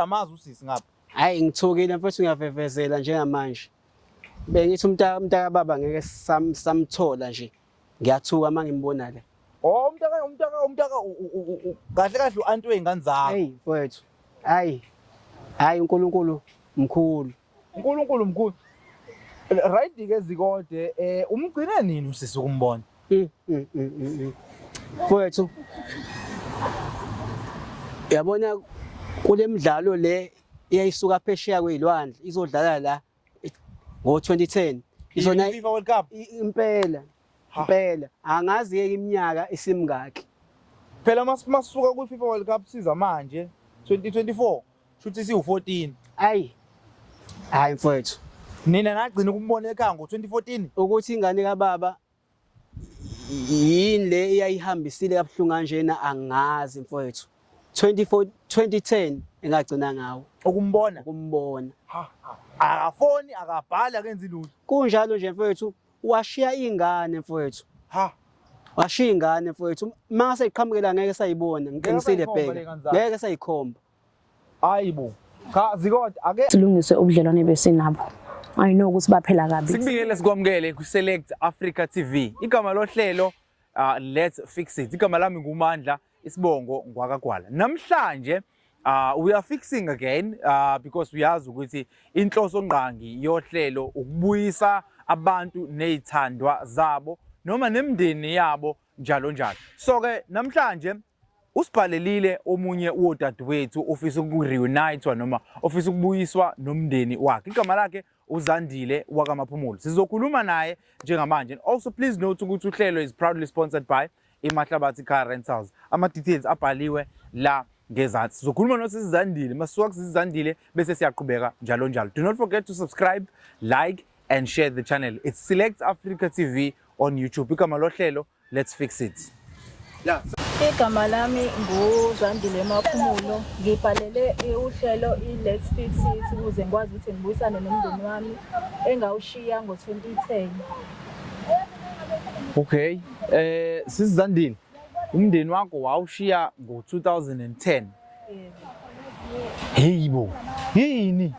uyamazi usisi ngapha? Hayi ngithukile mfethu ngiyafefezela njengamanje. Bengithi umntaka baba ngeke samthola nje. Ngiyathuka mangimbona le. Oh umntaka kahle kahle uanti weingane zakho. Hey mfethu. Hayi uNkulunkulu mkhulu. uNkulunkulu mkhulu. Right ke zikode umgcine nini usisi ukumbona? Mfethu. Yabona kule midlalo le iyayisuka phesheya kwezilwandle izodlala la ngo2010 izona FIFA World Cup impela angazi ke iminyaka isimngaki phela masuka ku FIFA World Cup siza manje 2024 shuthi siu14 hayi mfethu nina nagcina ukumbona ekhaya ngo2014 ukuthi ingane kaBaba yini le eyayihambisile kabuhlungu kanjena angazi mfethu 2010 engagcina ngawo ukumbona akafoni akabhali akenzi lutho kunjalo nje mfethu washiya ingane mfethu washiya ingane mfethu mase iqhamukela ngeke sayibona ngiqinisile bheka ngeke sayikhomba hayibo cha zikode ake silungise ubudlelwane besinabo I know ukuthi baphela kabi sikubikele sikwamukele ku Select Africa TV igama lohlelo Let's Fix It igama lami nguMandla Isibongo ngwakagwala namhlanje we are fixing again because uyazi ukuthi inhloso ngqangi yohlelo ukubuyisa abantu nezithandwa zabo noma nemndeni yabo njalo njalo so ke namhlanje usibhalelile omunye wodadewethu ofisa ukureunite noma ofisa ukubuyiswa nomndeni wakhe igama lakhe uZandile wakamaphumulo sizokhuluma naye njengamanje also please note ukuthi uhlelo is proudly sponsored by iMahlabathi Car Rentals ama details abhaliwe la ngezansi sizokhuluma noSizandile masuka kuSizandile bese siyaqhubeka njalo njalo do not forget to subscribe like and share the channel it's Select Africa TV on YouTube igama lohlelo Let's Fix It la igama lami nguZandile Maphumulo ngibhalele uhlelo iLet's Fix It ukuze ngikwazi ukuthi ngibuyisane nomndeni wami engawushiya ngo2010 okay Sizandile umndeni wakho wawushiya ngo2010 Heyibo yini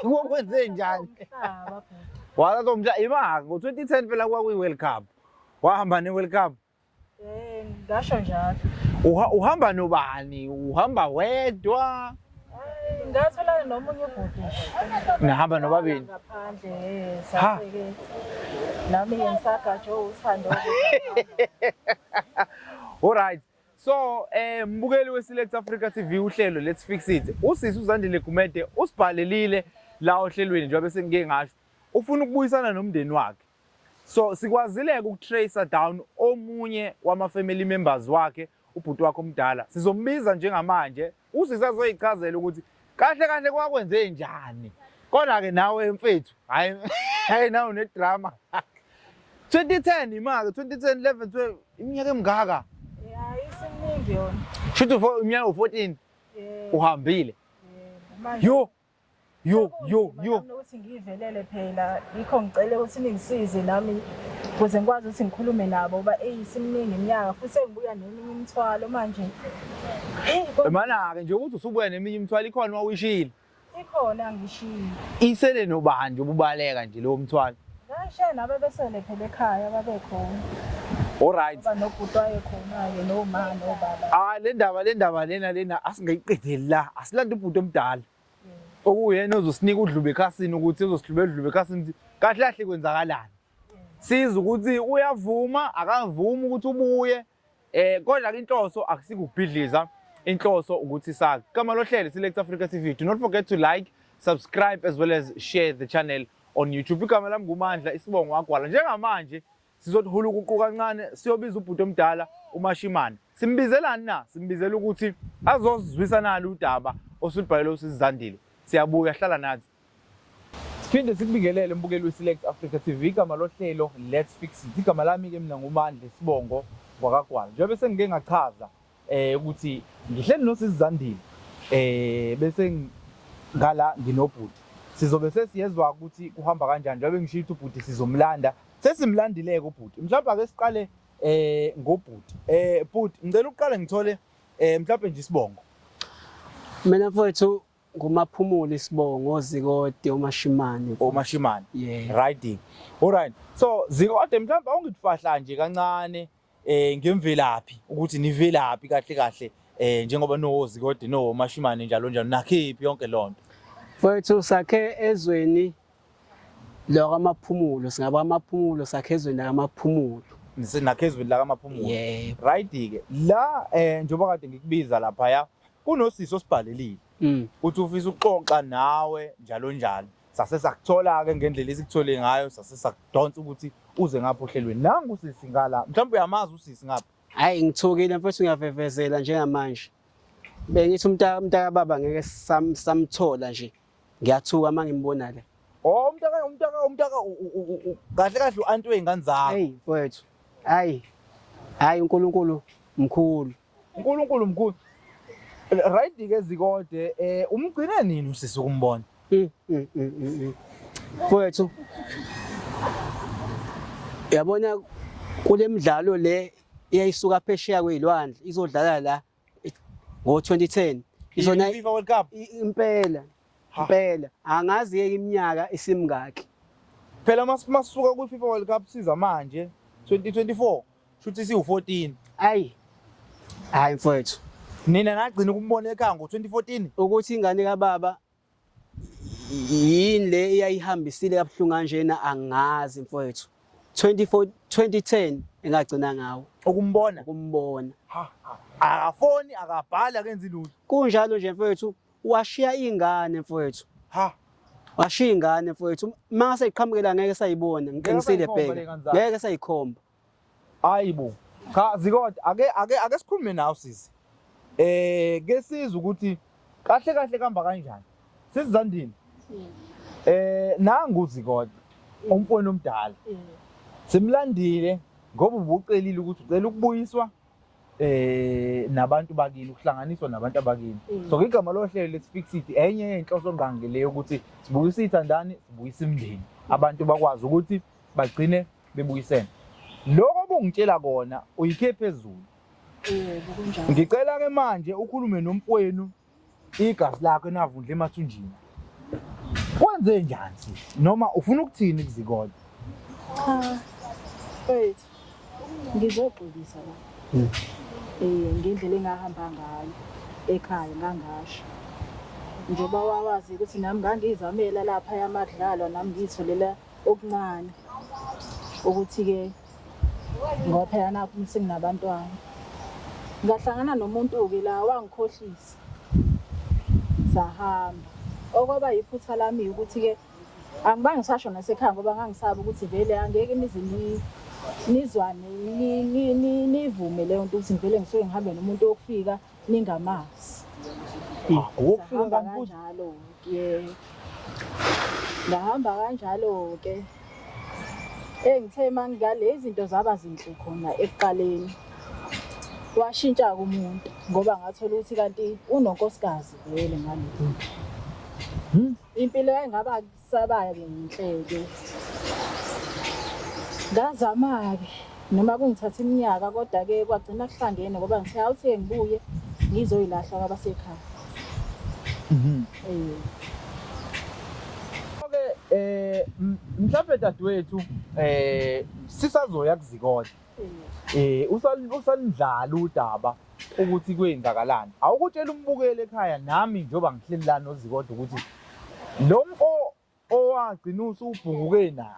ukwenze njani wala tomja imaka ngo2010 phela kwakuyi World Cup wahamba neWorld Cup ngasho njalo uhamba nobani uhamba wedwa ngathola nomunye ubhuti nahamba nobabini ngaphandle safike nami ngisagajo uthando alright so mbukeli weSelect Africa TV uhlelo Let's Fix It usisi uZandile Gumede usibhalelile la ohlelweni njengoba bese ngike ngasho ufuna ukubuyisana nomndeni wakhe so sikwazileke ukutracer down omunye wama family members wakhe ubhuti wakhe omdala sizombiza njengamanje usisi azoyichazela ukuthi kahle kwakwenze njani kodwa ke nawe mfethu hayi nawe unedrama 2010 imaka 2010 11 12 iminyaka emngaka isimningi yona shuthi iminyaka u14 uhambile yo ukuthi ngivelele phela yikho ngicela ukuthi ningisize nami ukuze ngikwazi ukuthi ngikhulume nabo ngoba isimningi iminyaka futhi sengibuya neminye imithwalo manje mana ke nje ukuthi usubuya neminye imithwalo ikhona wawishile ikhona ngishiye isele nobanje ububaleka nje lo mthwalo ngashe nabe besele phela ekhaya babekhona alright banobhuti wayekhona ke noma nobaba le ndaba lena asingayiqedeli la asilanda ubhuti omdala okuyena ozosinika udlube ekhasini ukuthi uzosihlube udlube ekhasini kahle kahle kwenzakalani siza ukuthi uyavuma akavuma ukuthi ubuye kodwa inhloso akusikubhidliza inhloso ukuthi sake igama lohlelo Select Africa TV do not forget to like subscribe as well as share the channel on YouTube igama lami nguMandla Isibongo wagwala njengamanje sizothula ukuqhu kancane siyobiza ubhuti omdala uMashimane simbizelani na simbizela ukuthi azozizwisa nalo udaba osubhalele uSizandile siyabuya hlala nathi siphinde sikubingelele mbukeli weSelect Africa TV igama lohlelo Let's Fix It igama lami ke mina nguMandla Isibongo wakagwala njengoba bese ngike ngachaza ukuthi ngihleli noSizandile bese ngala nginobhuti sizobe sesiyezwa ukuthi kuhamba kanjani njengoba ngishithi ubhuti sizomlanda sesimlandileke ubhuti mhlawumbe ake siqale ngobhuti bhuti ngicela uqale ngithole mhlawumbe nje Isibongo Mina mfowethu ngumaphumulo isibongo Zikode uMashimane. Omashimane. Yeah. Right. Alright. So Zikode mhlawumbe awungifahla nje kancane ngemvelaphi ukuthi nivelaphi kahle kahle njengoba no Zikode no Mashimane njalo njalo nakhiphi yonke lonto. Mfowethu sakhe ezweni lakaMaphumulo singaba amaphumulo sakhe ezweni lakaMaphumulo. Nisenakezweni la kaMaphumulo. Yeah. Right ke. La njengoba kade ngikubiza lapha ya kunosisi osibhalelile. Uthi ufisa ukuxoxa nawe njalo njalo. Sase sakuthola ke ngendlela esikuthole ngayo sase sakudonsa ukuthi uze ngapha ohlelweni. Nangu usisi ngala. Mhlawumbe uyamazi usisi ngapha. Hayi ngithukile mfowethu ngiyavevezela njengamanje. Bengithi umntaka baba ngeke samthola nje. Ngiyathuka mangimbona le. Oh umntaka kahle kahle uanti weingane zakho. Hey mfowethu. Hayi uNkulunkulu mkhulu. uNkulunkulu mkhulu. Right ke Zikode umgcine nini usisi ukumbona? Mfowethu. Yabona kule midlalo le iyayisuka phesheya kwezilwandle izodlala la ngo2010 izona FIFA World Cup impela angazi ke iminyaka isimngaki phela masuka ku FIFA World Cup siza manje 2024 shuthi siu14 hayi mfowethu nina nagcina ukumbona ekhaya ngo2014 ukuthi ingane kaBaba yini le eyayihambisile kabuhlungu kanjena angazi mfowethu 2010 engagcina ngawo ukumbona akafoni akabhala akenzi lutho kunjalo nje mfowethu washiya ingane mfowethu washiya ingane mfowethu mase iqhamukela ngeke sayibona ngiqinisile bheka ngeke sayikhomba hayibo cha Zikode ake sikhulume nawe sisi ke sizwe ukuthi kahle kuhamba kanjani sizandini nangu Zikode umfowenu omdala simlandile ngoba ubucelile ukuthi ucela ukubuyiswa nabantu bakini ukuhlanganiswa nabantu abakini so igama lohlelo lesi City enye yenhloso ngange leyo ukuthi sibuyisa ithandani sibuyisa imndeni abantu bakwazi ukuthi bagcine bebuyisene lokho obungitshela kona uyikhe phezulu kunjalo ngicela ke manje ukhulume nomfowenu igazi lakho enavundla emathunjini kwenze njani noma ufuna ukuthini kuZikode wethu ngizoxolisa la ngendlela engahamba ngayo ekhaya ngangasho njengoba wawazi ukuthi nami ngangizamela lapha yamadlalo nami ngitholela okuncane ukuthi ke ngoba phela nakho senginabantwana ngahlangana nomuntu ke la wangikhohlisa sahamba okwaba iphutha lami ukuthi ke angibangisasho nasekhaya ngoba ngangisaba ukuthi vele angeke nizwane nivume leyo nto ukuthi ngivele ngisuke ngihambe nomuntu okufika ningamazi ukufika kanjalo ke ngahamba kanjalo ke ngithe mangale izinto zaba zinhle khona ekuqaleni washintsha kumuntu ngoba ngathola ukuthi kanti unonkosikazi vele ngalokho impilo engaba kusabaya ngenhleke ngazama ke noma kungithatha iminyaka kodwa ke kwagcina kuhlangene ngoba ngithe awuthi ngibuye ngizoyilahla kwabasekhaya okay mhlawumbe dadewethu sisazoya kuZikode usanidlala udaba ukuthi kwenzakalani awukutshela umbukele ekhaya nami njoba ngihleli la noZikode ukuthi lo mfo owagcina usubhunguke naye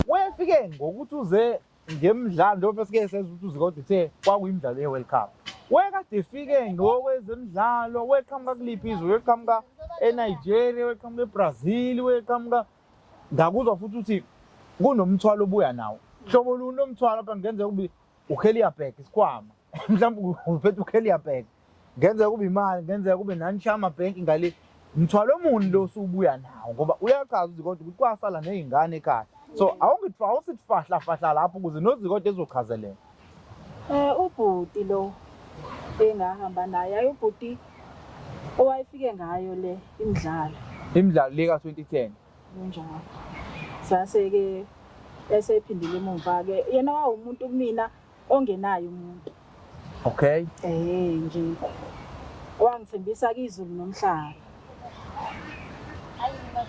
wefike ngokuthi uze ngemidlalo njengoba sike senza ukuthi uZikode uthe kwakuyimidlalo yeWorld Cup wekade efike ngokwezemidlalo weqhamuka kuliphi izwe weqhamuka eNigeria weqhamuka eBrazil weqhamuka ngakuzwa futhi ukuthi kunomthwalo obuya nawo hlobo lunomthwalo lapha ngenzeka kube uKellyabag isikhwama mhlawumbe uphethe uKellyabag ngenzeka kube imali ngenzeka kube nanishama bank ngale mthwalo omuni lo usubuya nawo ngoba uyachaza uZikode ukuthi kwasala nezingane ekhaya so awusithi fahla lapho ukuze noZikode ezochazelela ubhuti lo engahamba naye ayubhuti owayefike ngayo le imidlalo leka 2010 kunjalo sase ke esephindile emumva ke yena wawumuntu kumina ongenayo umuntu okay nje wangithembisa kizulu nomhlaba.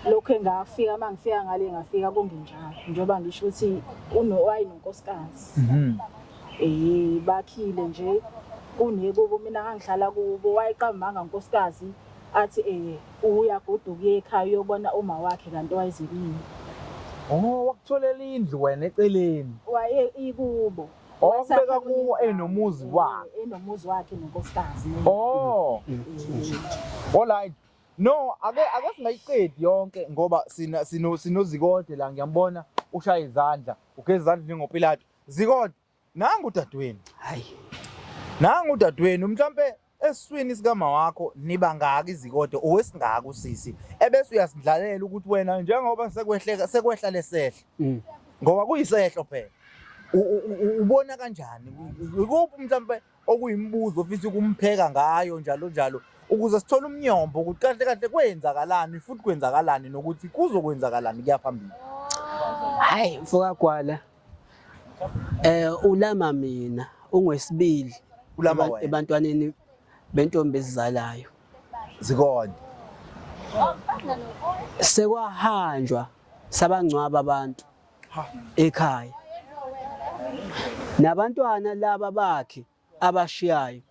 Lokho engafika mangifika ngale ngafika kungenjalo njengoba ngisho ukuthi wayenonkosikazi. Bakhile nje kunekubo mina ngangihlala kubo wayeqambanga unkosikazi athi uyagoduka ekhaya uyobona uma wakhe kanti wayezelini. Wakutholela indlu wena eceleni. Waye ikubo. Wakubeka kuwo enomuzi wakhe. Enomuzi wakhe nonkosikazi. Alright. No, ake singayiqedi yonke ngoba sinozikode la ngiyambona ushaya izandla, ugeza izandla njengoPilato. Zikode, nangu udadewenu. Hayi. Nangu udadewenu mhlambe esiswini sikama wakho niba ngaki izikode owesingaka usisi. Ebese uyasidlalela ukuthi wena njengoba sekwehla lesehla. Ngoba kuyisehlo phela. Ubona kanjani? Ukuphi mhlambe okuyimbuzo ofisa ukumpheka ngayo njalo ukuze sithole umnyombo ukuthi kahle kwenzakalani futhi kwenzakalani nokuthi kuzokwenzakalani kuyaphambili. Hayi mfoka Gwala. Ulama mina ungwesibili ulama wena ebantwaneni bentombi ezizalayo. Zikode. Sekwahanjwa sabangcwaba abantu ekhaya. Nabantwana laba bakhe abashiyayo.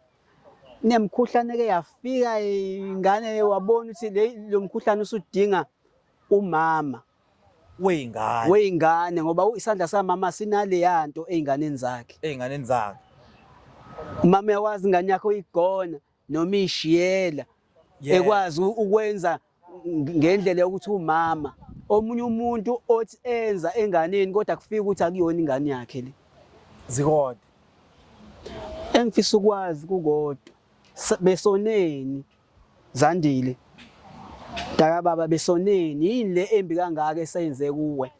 Nemkhuhlane ke yafika ingane wabona ukuthi lo mkhuhlane usudinga umama weingane ngoba isandla samama sinale yanto einganeni zakhe. Umama yawazi ingane yakhe uyigona noma ishiyela ekwazi ukwenza ngendlela yokuthi umama omunye umuntu othi enza enganeni kodwa kufika ukuthi akuyona ingane yakhe le. Zikode. Engifisa ukwazi kukodwa besoneni Zandile. Daka baba besoneni yini le embi kangaka esenze kuwe.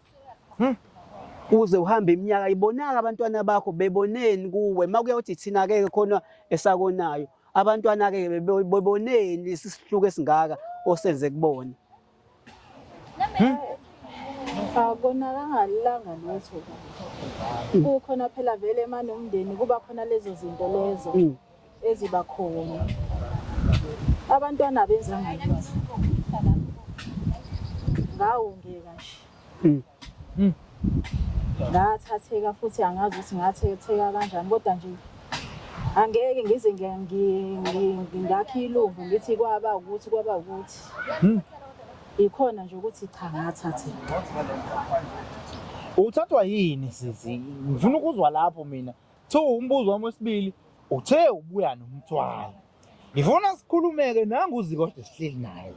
Uze uhambe iminyaka ibonaka abantwana bakho beboneni kuwe makuyothi thina ke khona esakonayo abantwana ke beboneni isihluko esingaka osenze kubona. Akona kangalanga lotho. Kukhona phela vele manje umndeni kuba khona lezo zinto lezo eziba khona. Abantwana benza ngani? Ngawungeka nje. Ngathatheka futhi angazi ukuthi ngathetheka kanjani kodwa nje angeke ngize ngingakha ilungu ngithi kwaba ukuthi ikhona nje ukuthi cha ngathatheka. Uthathwa yini sisi? Ngifuna ukuzwa lapho mina. Umbuzo wami wesibili uthe ubuya nomthwalo. Ngifuna sikhulumeke nangu uZikode sihleli naye.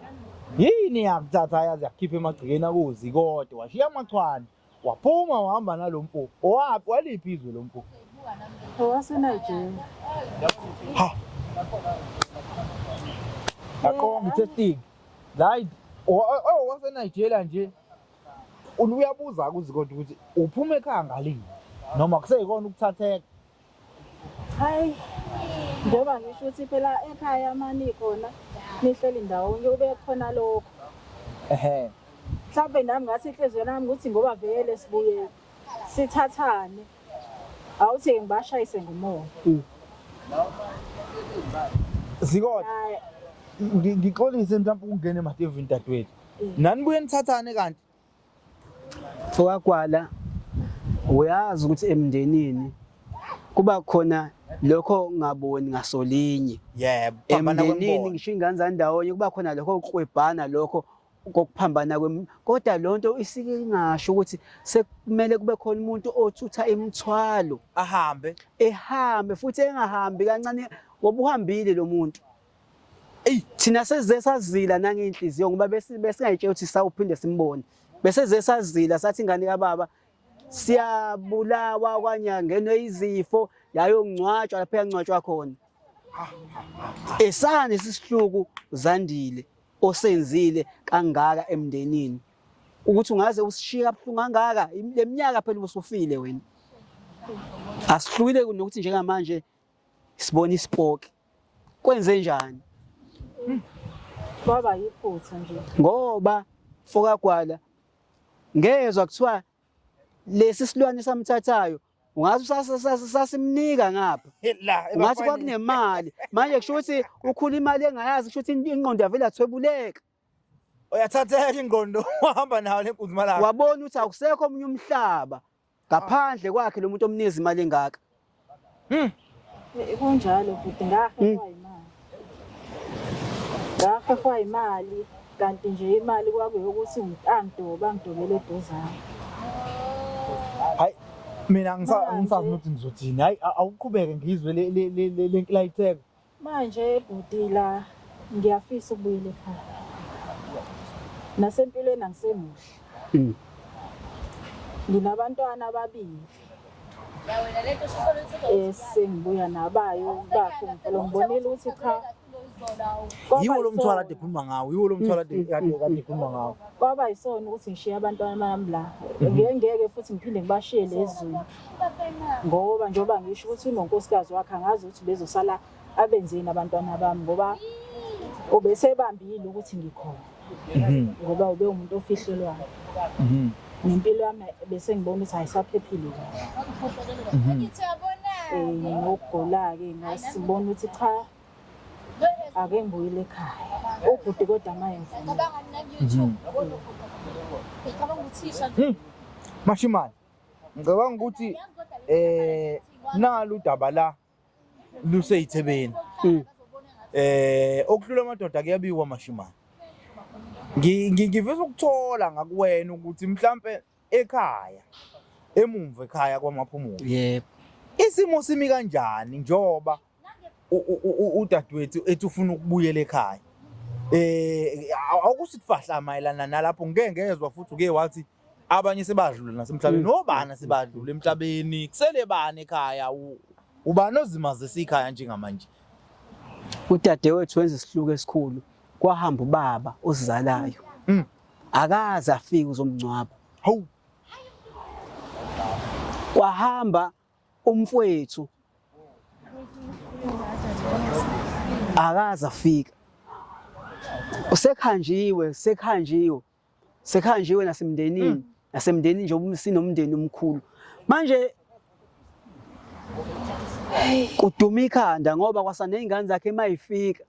Yini yakuthatha yazi yakhipha emagcikeni akuZikode washiya amaxhwane waphuma wahamba nalompupu. Owaphi waliphi izwe lompupu? WaseNigeria. Akho testing. Right. WaseNigeria nje. Uyabuza kuZikode ukuthi uphume ekhaya ngalini noma kuseyikona ukuthatheka. Hayi. Njengoba ngisho ukuthi phela ekhaya mani khona nihleli ndawonye ube khona lokho. Mhlawumbe nami ngathi inhliziyo nami ukuthi ngoba vele sibuye sithathane awuthi ngibashayise ngomoya. Zikode. Ngixolise mhlawumbe ungene emadevini dadewethu. Nani buye nithathane kanti? Mfoka Gwala uyazi ukuthi emndenini kuba khona lokho ngaboni ngasolinye. Yebo, emndenini ngisho ingane zandawonye kuba khona lokho ukwebhana lokho kokuphambana kodwa lonto isike ingasho ukuthi sekumele kube khona umuntu othutha imithwalo ehambe futhi engahambi kancane ngoba uhambile lo muntu. Thina seze sazila nangenhliziyo ngoba besingayitshela ukuthi sawuphinde simbone. Beseze sazila sathi ingane kaBaba siyabulawa kwanyangene izifo yayongcwatshwa lapha yangcwatshwa khona. Esane sisihluku Zandile osenzile kangaka emndenini ukuthi ungaze usishiya abhlungu kangaka leminyaka phela usufile wena. Asihlukile kunokuthi njengamanje sibona isipoke. Kwenze njani? Baba yiphutha nje. Ngoba Mfoka Gwala ngezwe kuthiwa lesi silwane samthathayo ungathi sasimnika ngapha. La Ungathi kwakunemali. Manje kusho ukuthi ukhula imali engayazi kusho ukuthi ingqondo yavela thwebuleka. uyathatheka ingqondo wahamba nayo lenkunzima lakho. Wabona ukuthi akusekho omunye umhlaba ngaphandle kwakhe lo muntu omnikeza imali engaka. Kunjalo futhi ngahehwa imali. Ngahehwa imali kanti nje imali kwakuyokuthi angidobele eduzane. Hayi mina ngisazi ukuthi ngizothini. Hayi awuqhubeke ngizwe le nkilayitheko. Manje ebhudila ngiyafisa ukubuyela ekhaya. Nasempilweni angisemuhle. Nginabantwana ababili. Sengibuya nabayo bakho ngicela ngibonile ukuthi cha. Yiwo lo mthwalo ade khuluma ngawo, yiwo lo mthwalo ade khuluma ngawo. Kwaba yisona ukuthi ngishiya abantwana bami la. Ngeke futhi ngiphinde ngibashiye lezweni. Ngoba njengoba ngisho ukuthi unonkosikazi wakhe angazi ukuthi bezosala abenzeni abantwana bami ngoba obesebambile ukuthi ngikhona. Ngoba ube umuntu ofihlelwayo. Nempilo yami bese ngibona ukuthi ayisaphephile kahle. Ngokugula ke ngasibona ukuthi cha ake ngibuyele ekhaya. Ubhuti kodwa manje Mashimane ngicabanga ukuthi nalo udaba la luseyithebeni. Okudlula amadoda kuyabiwa Mashimane. Ngivisa ukuthola ngakuwena ukuthi mhlambe ekhaya emumva ekhaya kwaMaphumulo. Yebo. Isimo simi kanjani njoba udadewethu ethi ufuna ukubuyela ekhaya. Awukusithi fahla mayelana nalapho ngeke ngezwe futhi uke wathi abanye sebadlula nasemhlabeni obana sebadlula emhlabeni kusele bani ekhaya ubani ozimazisa ikhaya njengamanje. Udadewethu wenza isihluko esikhulu. Kwahamba ubaba ozizalayo. Akaze afike uzomncwaba. Hawu. Kwahamba umfowethu. Akaze afika. Sekhanjiwe nasemndenini. Nasemndenini nje umsinomndeni omkhulu. Manje kuduma ikhanda ngoba kwasana izingane zakhe mayifika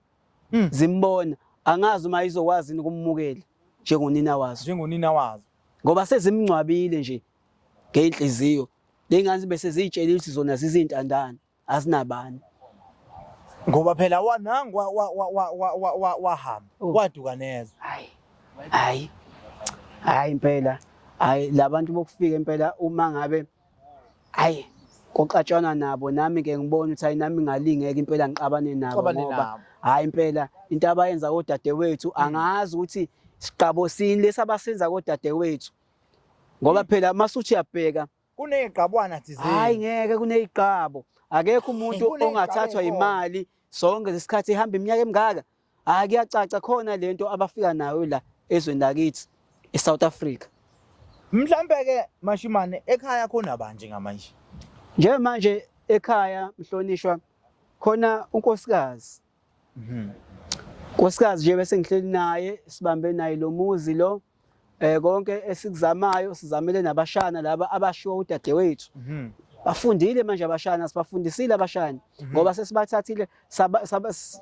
zimbona angazi uma izokwazi ukumukela njengonina wazo. Ngoba sezimncwabile nje ngeenhliziyo. Lengane bese zitshelile ukuthi zona zizintandane azinabani. Ngoba phela wanangu wahamba waduka nezwe. Hayi impela. Hayi labantu bokufika impela uma ngabe koqatshana nabo nami ngeke ngibone ukuthi hayi nami ngalingeka impela ngiqabane nabo ngoba hayi impela into abayenza kodadewethu angazi ukuthi siqabo sini lesabasenza kodadewethu ngoba phela masuthi uyabheka kuneziqabwana thizeni. Hayi ngeke kuneziqabo akekho umuntu ongathathwa imali sonke lesikhathi ehamba iminyaka emingaka. Kuyacaca khona lento abafika nayo la ezweni lakithi eSouth Africa. Mhlambe ke Mashimane ekhaya khona banje ngamanje. Nje manje ekhaya mhlonishwa khona unkosikazi. Nkosikazi nje bese ngihleli naye sibambe naye lo muzi lo konke esikuzamayo sizamele nabashana laba abashiwa udadewethu. Bafundile manje abashana sibafundisile abashana ngoba sesibathathile sabenza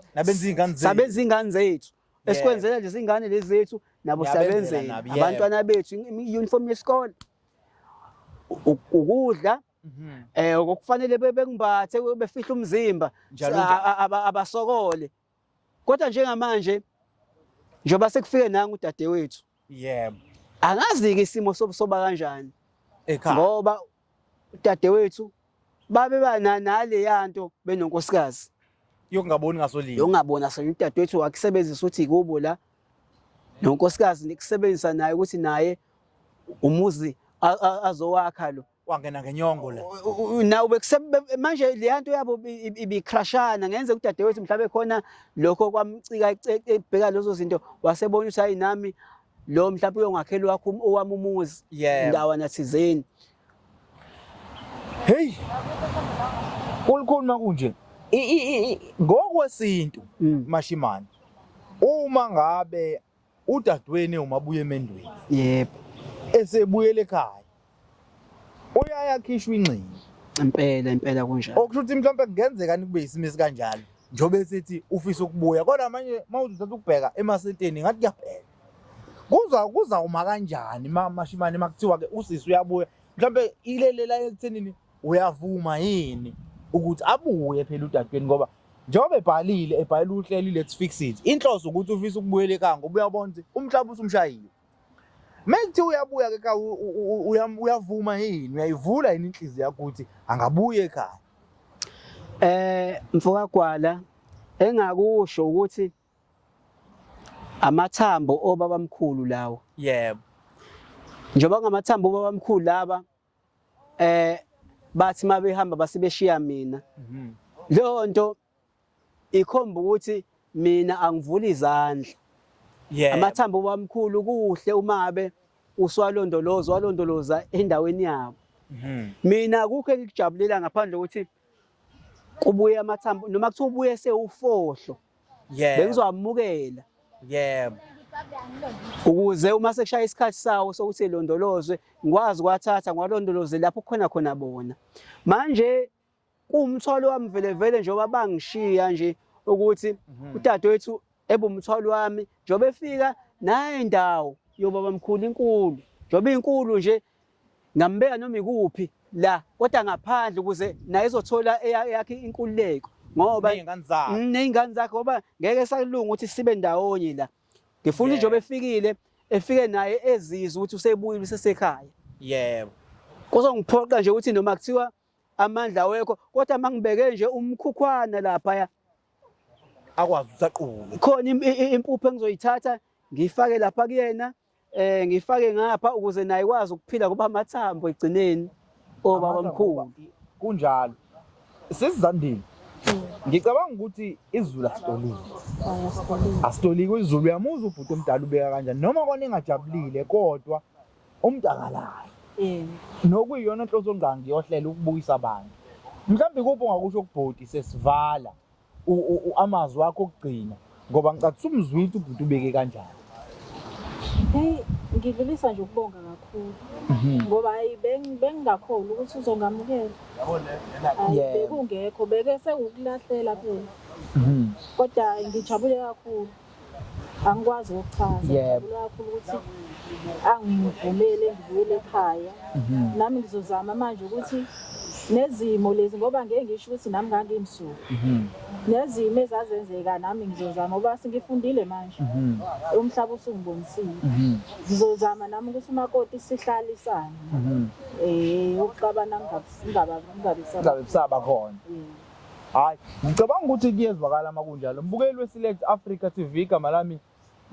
ingane zethu. Esikwenzela lezi ingane lezi zethu nabo siyabenzela abantwana bethu uniform yesikole. Ukudla okufanele bengimbathe befihla umzimba abasokole. Kodwa njengamanje njoba sekufike nangu udadewethu. Yebo. Angazi ke isimo soba kanjani ekhaya ngoba udadewethu babe nale yanto benonkosikazi yokungaboni ngasolini. Yokungabona sona udadewethu wakusebenzisa ukuthi kubo la nonkosikazi nikusebenzisa naye ukuthi naye umuzi azowakha lo wangena ngenyongo la. Nawe manje le yanto yabo ibicrashana ngenze udadewethu mhlawumbe khona lokho kwamcika ebheka lezo zinto wasebona ukuthi hayi nami lo mhlawumbe uyongakhela wakho owami umuzi ndawana thizeni. Hey kulikhona kunje ngokwesintu Mashimane uma ngabe udadewenu umabuye emendweni yebo esebuyele ekhaya uyayakhishwa incingi Impela kunjalo. Okusho ukuthi mhlawumbe kungenzeka kube isimo esikanjalo. Njobe sethi ufisa ukubuya kodwa manje mawuzothatha ukubheka emasenteni ngathi kuyabheka. Kuza uma kanjani mashimane makuthiwa ke usisi uyabuya mhlawumbe ilelela ekuthenini uyavuma yini ukuthi abuye phela udadweni ngoba njengoba ebhalile uhlelo let's fix it. Inhloso ukuthi ufisa ukubuyela ekhaya ngoba uyabona ukuthi umhlaba usumshayile. Manje uyabuya ke ka uyavuma yini uyayivula yini inhliziyo yakho ukuthi angabuye ekhaya. Mfoka Gwala engakusho ukuthi amathambo obabamkhulu lawo. Yebo. Njoba ngamathambo obabamkhulu laba bathi mabehamba basebeshiya mina. Lo nto ikhomba ukuthi mina angivula izandla. Yeah. Amathambo obamkhulu kuhle uma ngabe walondoloza endaweni yabo. Mina akukho engikujabulela ngaphandle ukuthi kubuye amathambo noma kuthiwa ubuye sewufohlo. Yeah. Bengizowamukela. Yebo. Ukuze uma sekushaya isikhathi sawo sokuthi ilondolozwe ngikwazi ukwathatha ngwalondoloze lapho khona bona. Manje kuumthwalo wami vele njengoba bangishiya nje ukuthi udadewethu ebumthwalo wami njengoba efika naye indawo yobabamkhulu inkulu. Njengoba inkulu nje ngambeka noma ikuphi la kodwa ngaphandle ukuze naye izothola yakhe inkululeko ngoba nezingane zakhe ngoba ngeke salunga ukuthi sibe ndawonye la. Ngifuna njengoba efike naye ezizwe ukuthi usebuyile usesekhaya. Yebo. Kuzongiphoqa nje ukuthi noma kuthiwa amandla wekho kodwa mangibeke nje umkhukhwana lapha akwazi usaqhubeka. Khona impupho engizoyithatha ngifake lapha kuyena ngifake ngapha ukuze naye ikwazi ukuphila ngoba amathambo egcineni obabamkhulu. Kunjalo. Sesizandile. Ngicabanga ukuthi izulu asitoliki izulu uyamuzwa ubhuti omdala ubeka kanjani noma kona engajabulile kodwa umntakalayo. Nokuyiyona inhloso ngangi yohlela ukubuyisa abantu. Mhlawumbe kupho ngakusho ukubhodi sesivala amazwi wakho okugcina ngoba ngicathi umzwithu ubhuti ubeke kanjani. Ngidlulisa nje ukubonga kakhulu ngoba hayi bengingakholwa ukuthi uzongamukela. Bekungekho beke sekukulahlela phela. Kodwa ngijabule kakhulu. Angikwazi ukuchaza. Ngijabule kakhulu ukuthi angivumele ngibuyele ekhaya. Nami ngizozama manje ukuthi nezimo lezi ngoba ngeke ngisho ukuthi nami ngangimsuku. Nezimo ezazenzeka nami ngizozama ngoba singifundile manje. Umhlaba usungibonisile. Ngizozama nami ukuthi umakoti sihlalisane. Ukuxabana ngingabisaba khona. Hayi, ngicabanga ukuthi kuyezwakala makunjalo. Mbukeli weSelect Africa TV igama lami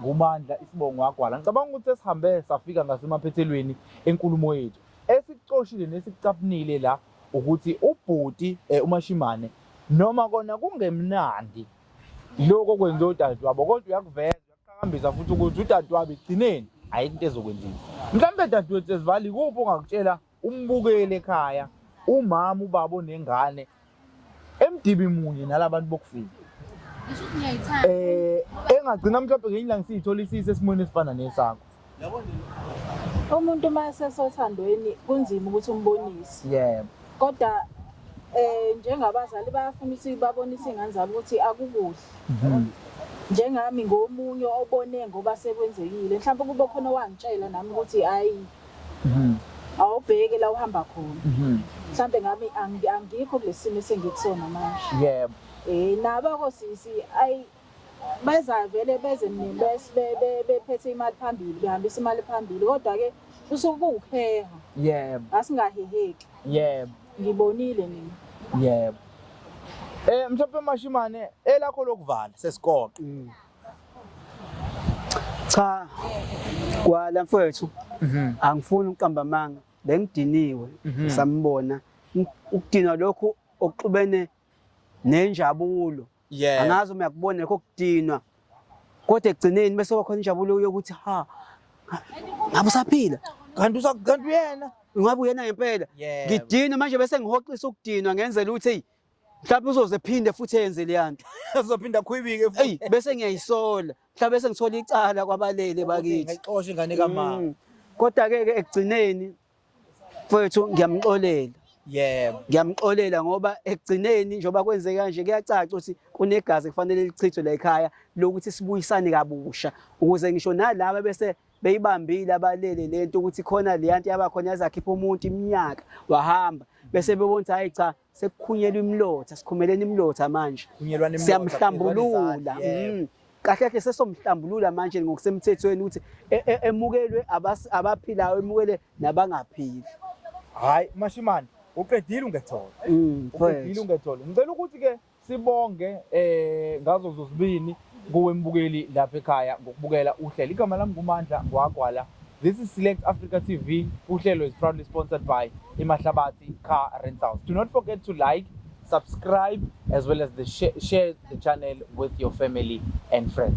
nguMandla Isibongo Gwala. Ngicabanga ukuthi sesihambe safika ngasemaphethelweni enkulumo yethu. Esikuxoshile nesikucaphunile la ukuthi ubhuti uMashimane noma kona kungemnandi lokho kwenza udadewabo kodwa uyakuveza uyaqhakambisa futhi ukuthi udadewabo igcineni ayikho into ezokwenziwa. Mhlawumbe dadewethu sesivali kupho ongakutshela umbukele ekhaya umama ubaba onengane emdibi munye nalabantu bokufika. Engagcina mhlawumbe ngenyanga siyithola isise esimweni esifana nesakho. Umuntu mase sothandweni kunzima ukuthi umbonise. Yebo. Kodwa njengabazali bayafuna ukuthi babonise ingane zabo ukuthi akukuhle. Njengami ngomunye obone ngoba sekwenzekile. Mhlawumbe kube khona wangitshela nami ukuthi hayi. Awubheke la uhamba khona. Mhlawumbe ngami angikho kulesimo esengikusona manje. Yebo. Nabo kosisi ayi bazavele beze bephethe imali phambili behambisa imali phambili kodwa ke usukuheha. Yebo. Asingaheheki. Yebo. Ngibonile mina. Yebo. Mhlawumbe Mashimane elakho lokuvala sesigoqa. Cha. Gwala mfowethu. Angifuni uqamba amanga. Bengidiniwe sambona ukudinwa lokho okuxubene nenjabulo. Angazi uma yakubona lokho kudinwa. Kodwa egcineni bese kwakhona injabulo yokuthi ngabe usaphila. Kanti uyena. Ngabe uyena ngempela. Ngidinwa manje bese ngihoxisa ukudinwa ngenzela ukuthi mhlawumbe uzoze phinde futhi enze leyanto. Uzophinda khwibike futhi. Bese ngiyayisola. Mhlawumbe bese ngithola icala kwabalele bakithi. Ngixoxe ingane kamama. Kodwa ke egcineni mfowethu ngiyamxolela. Yebo. Ngiyamxolela ngoba ekugcineni njengoba kwenzeka kanje kuyacaca ukuthi kunegazi kufanele lichithwe la ekhaya lokuthi sibuyisane kabusha ukuze ngisho nalabo bese beyibambile abalele lento ukuthi khona leyanto yabakhona yazakhipha umuntu iminyaka wahamba bese bebona ukuthi hayi cha sekukhunyelwa imlotha sikhumeleni imlotha manje Kunyelwana imlotha, siyamhlambulula yebo. kahle kahle sesomhlambulula manje ngokusemthethweni ukuthi emukelwe abaphilayo emukele nabangaphili. Hayi Mashimane, uqedile ungethola. Uqedile ungethola. Ngicela ukuthi ke sibonge ngazo zozibini kuwe mbukeli lapha ekhaya ngokubukela uhlelo. Igama lami nguMandla Gwagwala. This is Select Africa TV. Uhlelo is proudly sponsored by Imahlabathi Car Rentals. Do not forget to like, subscribe, as well as share the channel with your family and friends.